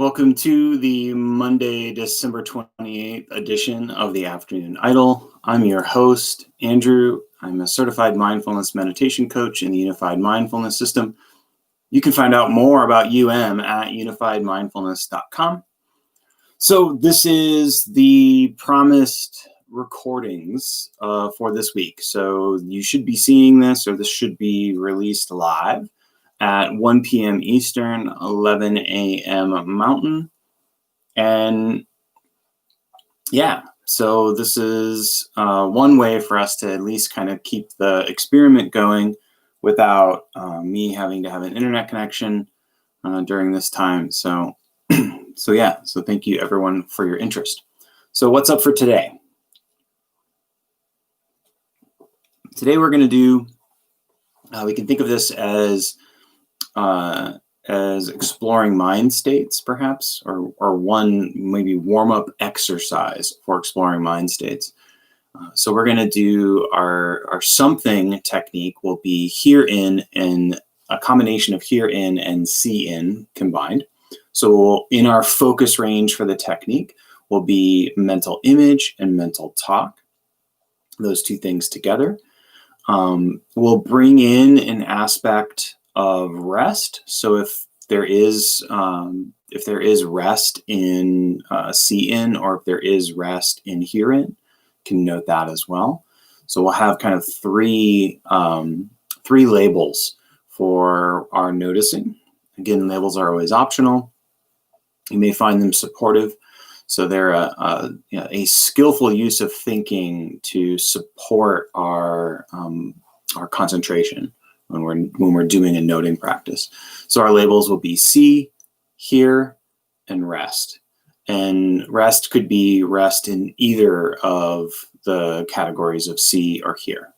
Welcome to the Monday, December 28th edition of the Afternoon Idol. I'm your host, Andrew. I'm a certified mindfulness meditation coach in the Unified Mindfulness System. You can find out more about UM at unifiedmindfulness.com. So this is the promised recordings for this week. So you should be seeing this, or this should be released live at 1 p.m. Eastern, 11 a.m. Mountain. And yeah, so this is one way for us to at least kind of keep the experiment going without me having to have an internet connection during this time. So thank you everyone for your interest. So what's up for today? Today we're going to do, we can think of this as exploring mind states, perhaps, or one maybe warm-up exercise for exploring mind states. So we're going to do our something technique will be hear in and a combination of hear in and see in combined. So in our focus range for the technique will be mental image and mental talk, those two things together. We'll bring in an aspect of rest. So if there is rest in see in, or if there is rest in hear in, can note that as well. So we'll have kind of three labels for our noticing. Again, labels are always optional. You may find them supportive. So they're a skillful use of thinking to support our concentration when we're doing a noting practice. So our labels will be see, hear, and rest. And rest could be rest in either of the categories of see or hear.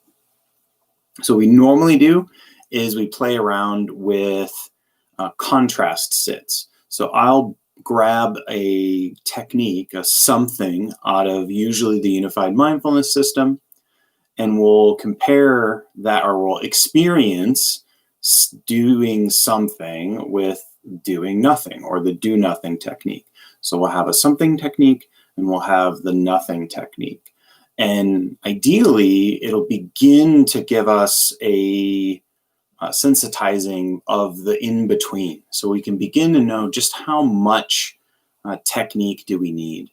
So what we normally do is we play around with contrast sits. So I'll grab a technique, a something out of usually the Unified Mindfulness System, and we'll compare that, or we'll experience doing something with doing nothing, or the do nothing technique. So we'll have a something technique and we'll have the nothing technique. And ideally, it'll begin to give us a sensitizing of the in-between. So we can begin to know just how much technique do we need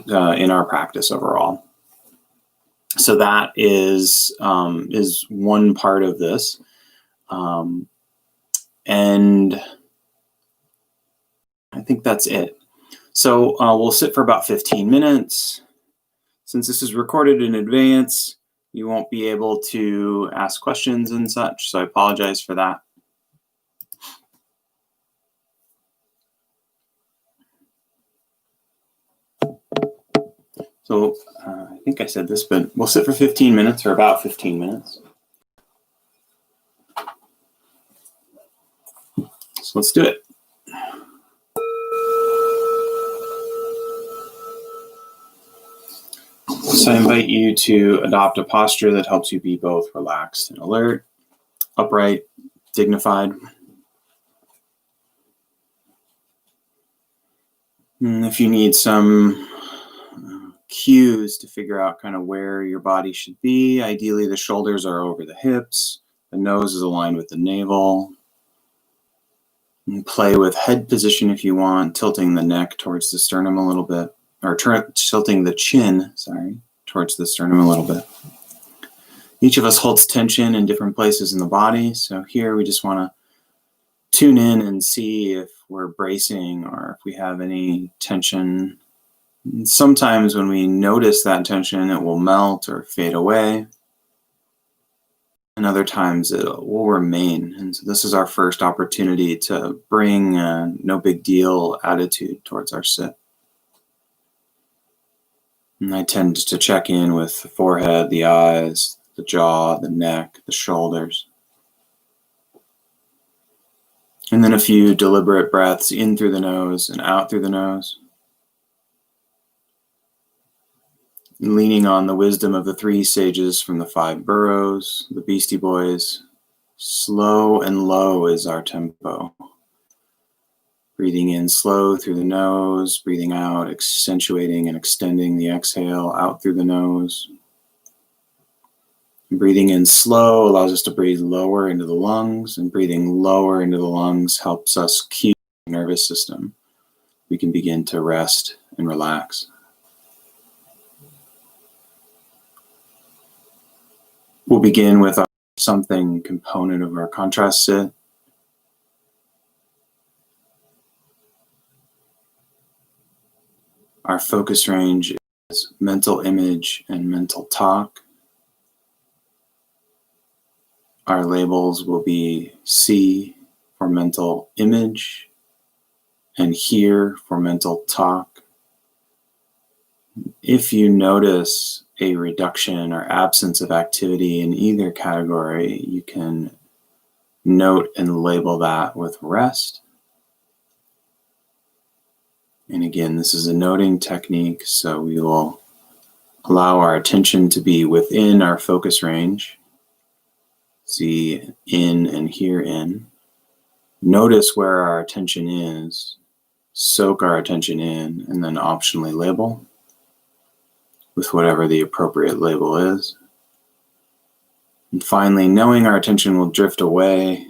in our practice overall. So that is one part of this. And I think that's it. So we'll sit for about 15 minutes. Since this is recorded in advance, you won't be able to ask questions and such, so I apologize for that. So I think I said this, but we'll sit for 15 minutes, or about 15 minutes. So let's do it. So I invite you to adopt a posture that helps you be both relaxed and alert, upright, dignified. And if you need some cues to figure out kind of where your body should be, ideally the shoulders are over the hips, the nose is aligned with the navel. And play with head position if you want, tilting the neck towards the sternum a little bit, or tilting the chin, towards the sternum a little bit. Each of us holds tension in different places in the body. So here we just want to tune in and see if we're bracing or if we have any tension. And sometimes when we notice that tension, it will melt or fade away. And other times it will remain. And so this is our first opportunity to bring a no big deal attitude towards our sit. And I tend to check in with the forehead, the eyes, the jaw, the neck, the shoulders. And then a few deliberate breaths in through the nose and out through the nose. Leaning on the wisdom of the three sages from the five boroughs, the Beastie Boys. Slow and low is our tempo. Breathing in slow through the nose, breathing out, accentuating and extending the exhale out through the nose. Breathing in slow allows us to breathe lower into the lungs, and breathing lower into the lungs helps us cue the nervous system. We can begin to rest and relax. We'll begin with our something component of our contrast sit. Our focus range is mental image and mental talk. Our labels will be C for mental image and here for mental talk. If you notice a reduction or absence of activity in either category, you can note and label that with rest. And again, this is a noting technique, so we will allow our attention to be within our focus range. See in and here in. Notice where our attention is, soak our attention in, and then optionally label with whatever the appropriate label is. And finally, knowing our attention will drift away,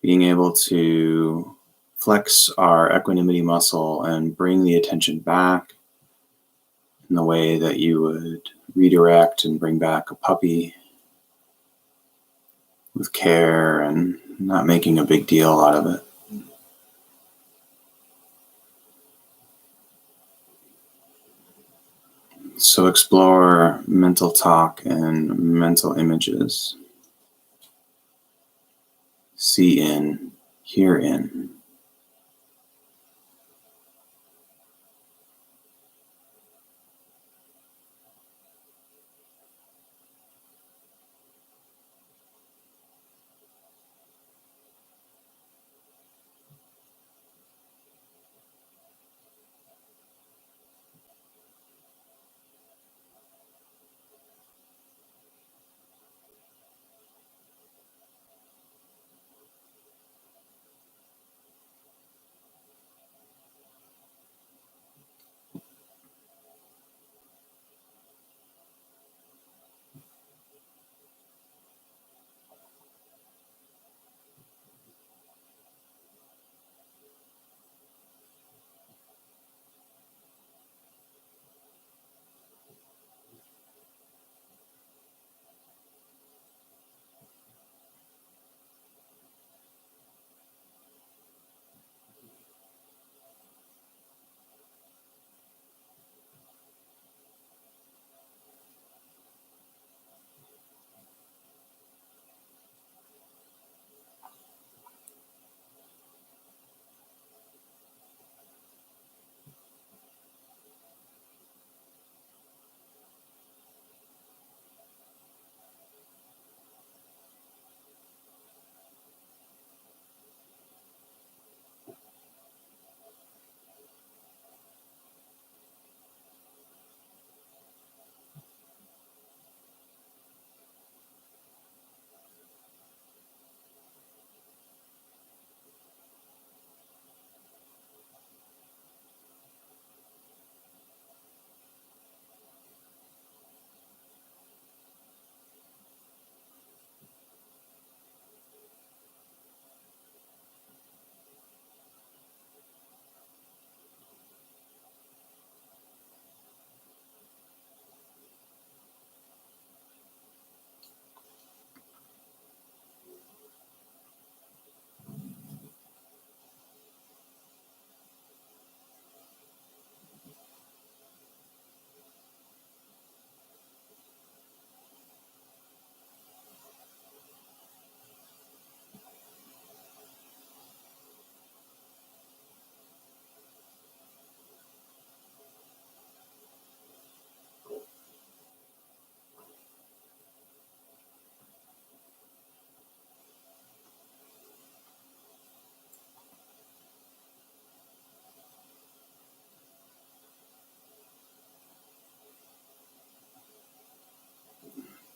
being able to flex our equanimity muscle and bring the attention back in the way that you would redirect and bring back a puppy with care and not making a big deal out of it. So explore mental talk and mental images. See in, hear in.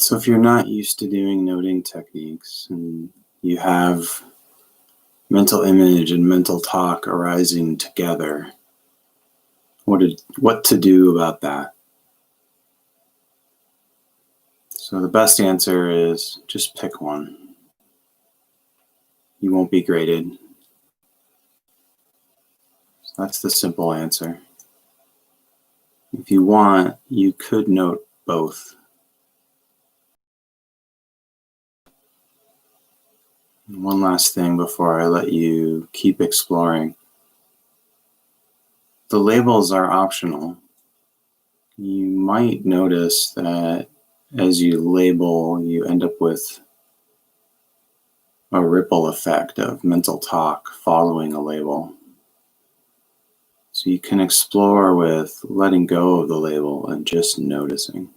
So if you're not used to doing noting techniques and you have mental image and mental talk arising together. What to do about that? So the best answer is just pick one. You won't be graded. That's the simple answer. If you want, you could note both. And one last thing before I let you keep exploring. The labels are optional. You might notice that as you label, you end up with a ripple effect of mental talk following a label. So you can explore with letting go of the label and just noticing.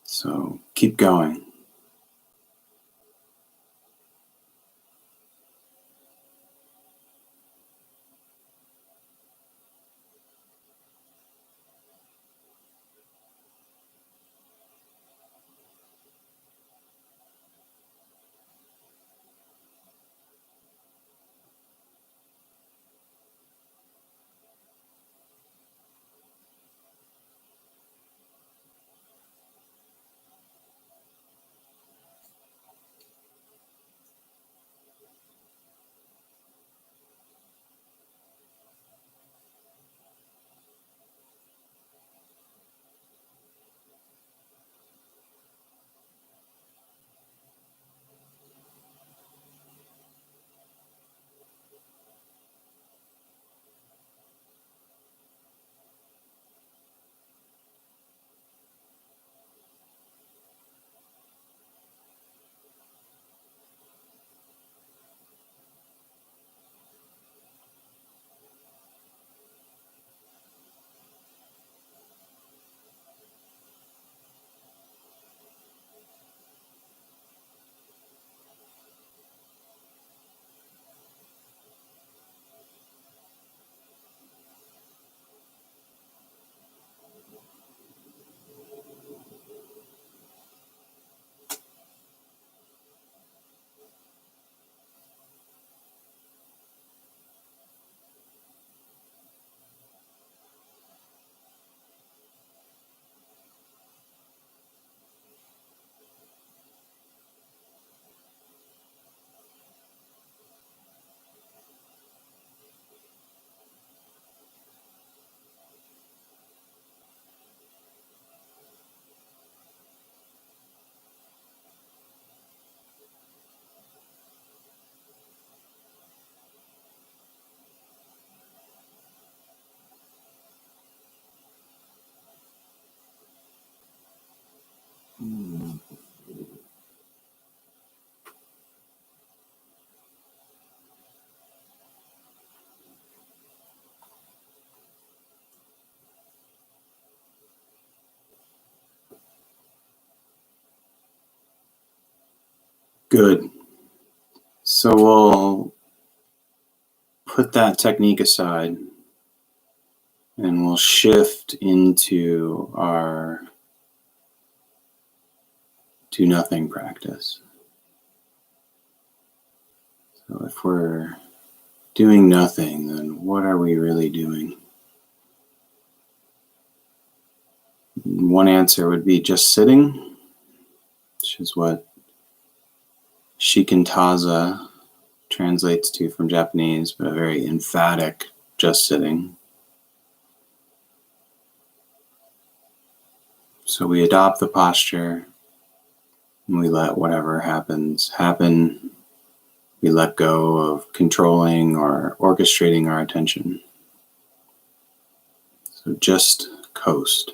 So keep going. Good. So we'll put that technique aside and we'll shift into our do nothing practice. So if we're doing nothing, then what are we really doing? One answer would be just sitting, which is what shikantaza translates to from Japanese, but a very emphatic just sitting. So we adopt the posture and we let whatever happens happen. We let go of controlling or orchestrating our attention. So just coast.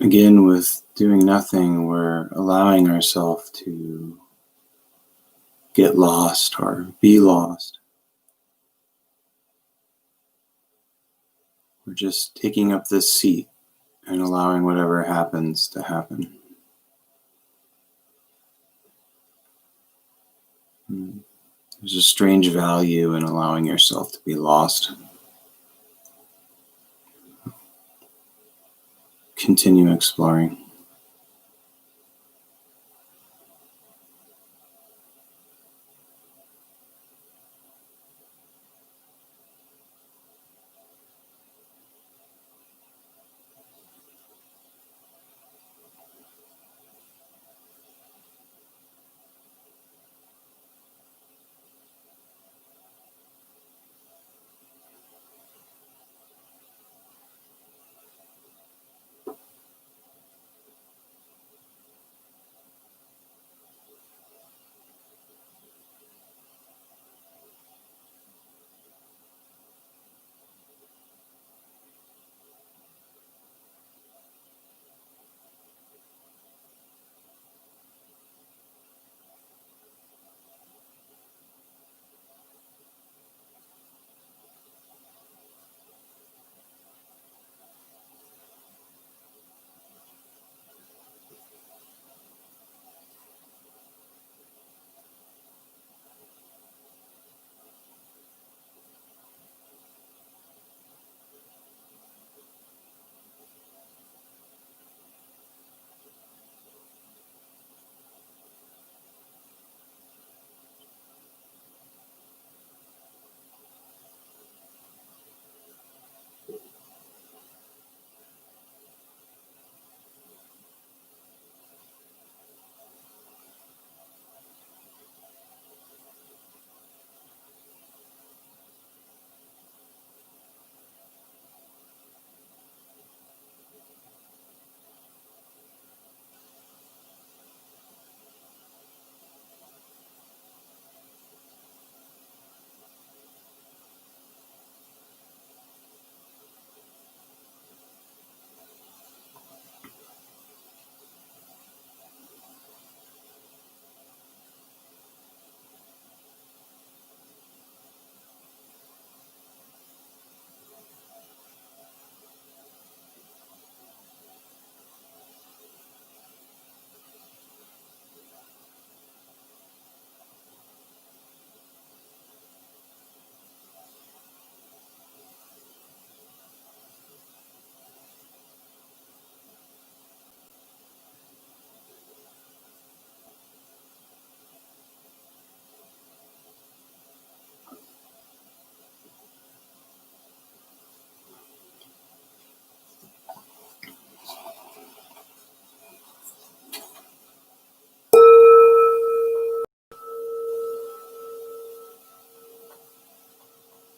Again, with doing nothing, we're allowing ourselves to get lost or be lost. We're just taking up this seat and allowing whatever happens to happen. There's a strange value in allowing yourself to be lost. Continue exploring.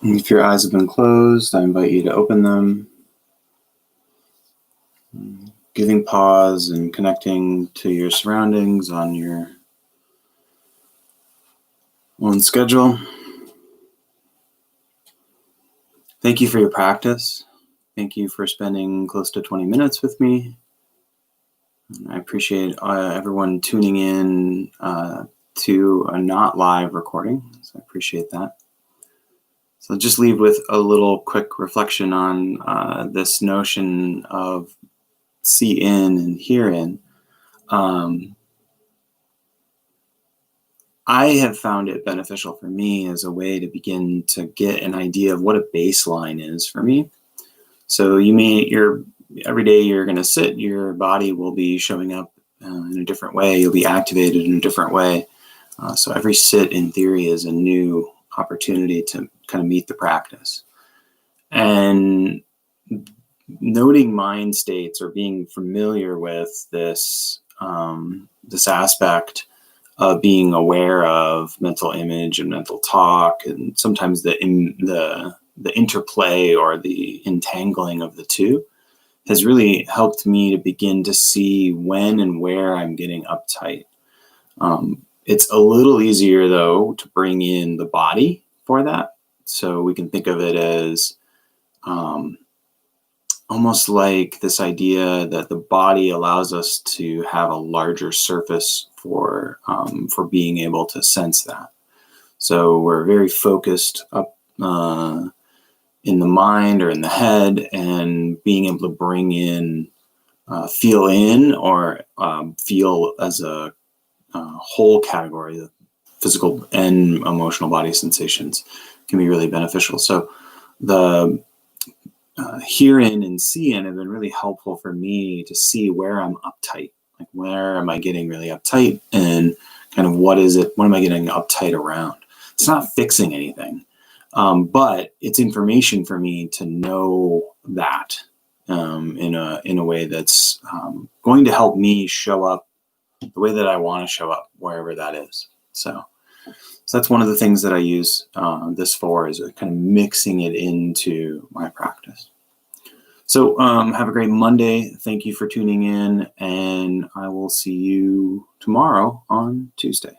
If your eyes have been closed, I invite you to open them, giving pause and connecting to your surroundings on your own schedule. Thank you for your practice. Thank you for spending close to 20 minutes with me. I appreciate everyone tuning in to a not live recording, so I appreciate that. So I'll just leave with a little quick reflection on this notion of see in and hear in. I have found it beneficial for me as a way to begin to get an idea of what a baseline is for me. So every day you're going to sit, your body will be showing up in a different way. You'll be activated in a different way. So every sit in theory is a new opportunity to kind of meet the practice. And noting mind states or being familiar with this aspect of being aware of mental image and mental talk, and sometimes the interplay or the entangling of the two has really helped me to begin to see when and where I'm getting uptight. It's a little easier, though, to bring in the body for that. So we can think of it as almost like this idea that the body allows us to have a larger surface for being able to sense that. So we're very focused up in the mind or in the head, and being able to bring in, feel in, or feel as a whole category, the physical and emotional body sensations can be really beneficial. So the hear in and see in have been really helpful for me to see where I'm uptight, like where am I getting really uptight, and kind of what am I getting uptight around. It's not fixing anything, but it's information for me to know that in a way that's going to help me show up the way that I want to show up wherever that is. So that's one of the things that I use this for, is kind of mixing it into my practice. So have a great Monday. Thank you for tuning in, and I will see you tomorrow on Tuesday.